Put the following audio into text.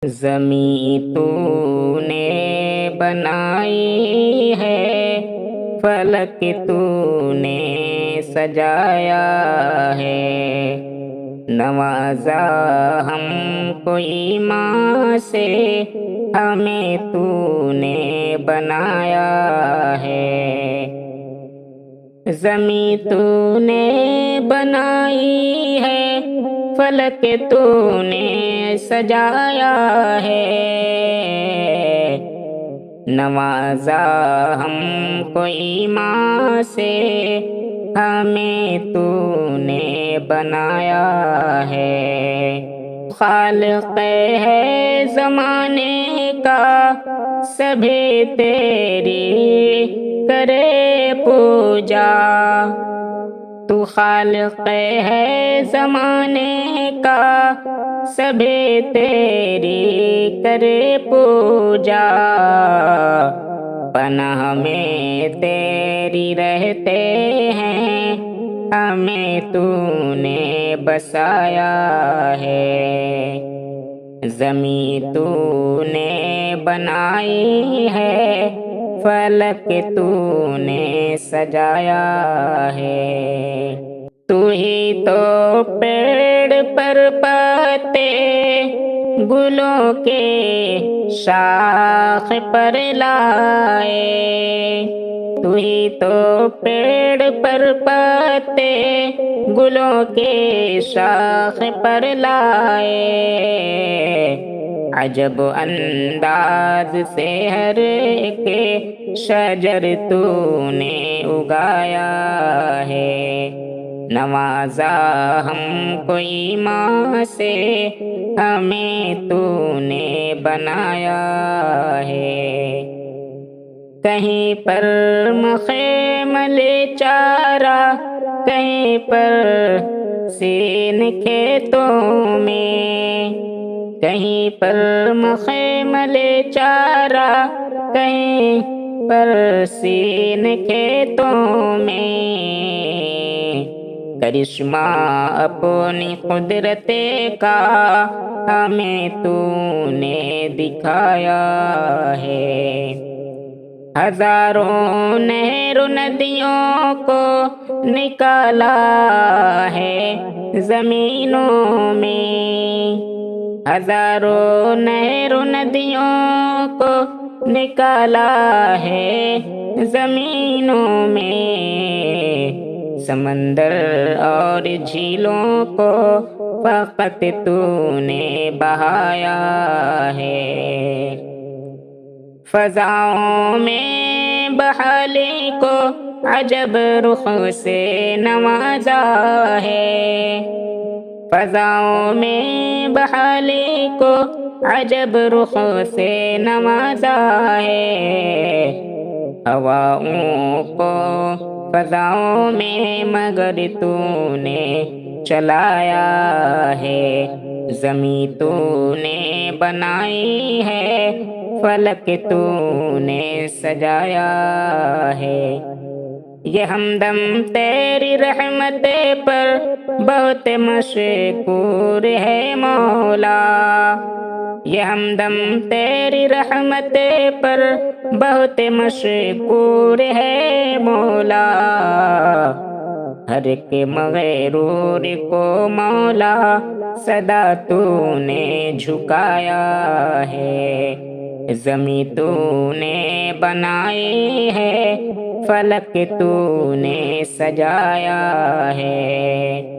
زمیں تو نے بنائی ہے، فلک تو نے سجایا ہے، نوازا ہم کو ایمان سے، ہمیں تو نے بنایا ہے۔ زمیں تو نے بنائی ہے، فلک تو نے سجایا ہے، نوازا ہم کو ایمان سے، ہمیں تو نے بنایا ہے۔ خالق ہے زمانے کا، سبھی تیری کرے پوجا، تو خالق ہے زمانے کا، سبھی تیری کرے پوجا، پناہ میں تیری رہتے ہیں، ہمیں تو نے بسایا ہے۔ زمیں تو نے بنائی ہے، فلک تو نے سجایا ہے، تو ہی تو پیڑ پر پتے گلوں کے شاخ پر لائے، تو ہی تو پیڑ پر پتے گلوں کے شاخ پر لائے، عجب انداز سے ہر ایک شجر تو نے اگایا ہے، نوازا ہم کو ایمان سے، ہمیں تو نے بنایا ہے۔ کہیں پر مخیمل چارہ، کہیں پر سین کھیتوں میں، کہیں پر مخیمل چارہ، کہیں پر سین کھیتوں میں، کرشمہ اپنی قدرت کا ہمیں تو نے دکھایا ہے۔ ہزاروں نہر ندیوں کو نکالا ہے زمینوں میں، ہزاروں نہر ندیوں کو نکالا ہے زمینوں میں، سمندر اور جھیلوں کو فقط تو نے بہایا ہے۔ فضاؤں میں بحالی کو عجب رخ سے نوازا ہے، فضاؤں میں بحالی کو عجب رخ سے نوازا ہے، ہواؤں کو فضاؤں میں مگر تو نے چلایا ہے، زمیں تو نے بنائی ہے، فلک تو نے سجایا ہے۔ یہ ہمدم تیری رحمت پر بہت مشکور ہے مولا، یہ ہمدم تیری رحمت پر بہت مشکور ہے مولا، ہر ایک مغرور کو مولا صدا تو نے جھکایا ہے۔ زمیں تو نے بنائی ہے، فلک تو نے سجایا ہے۔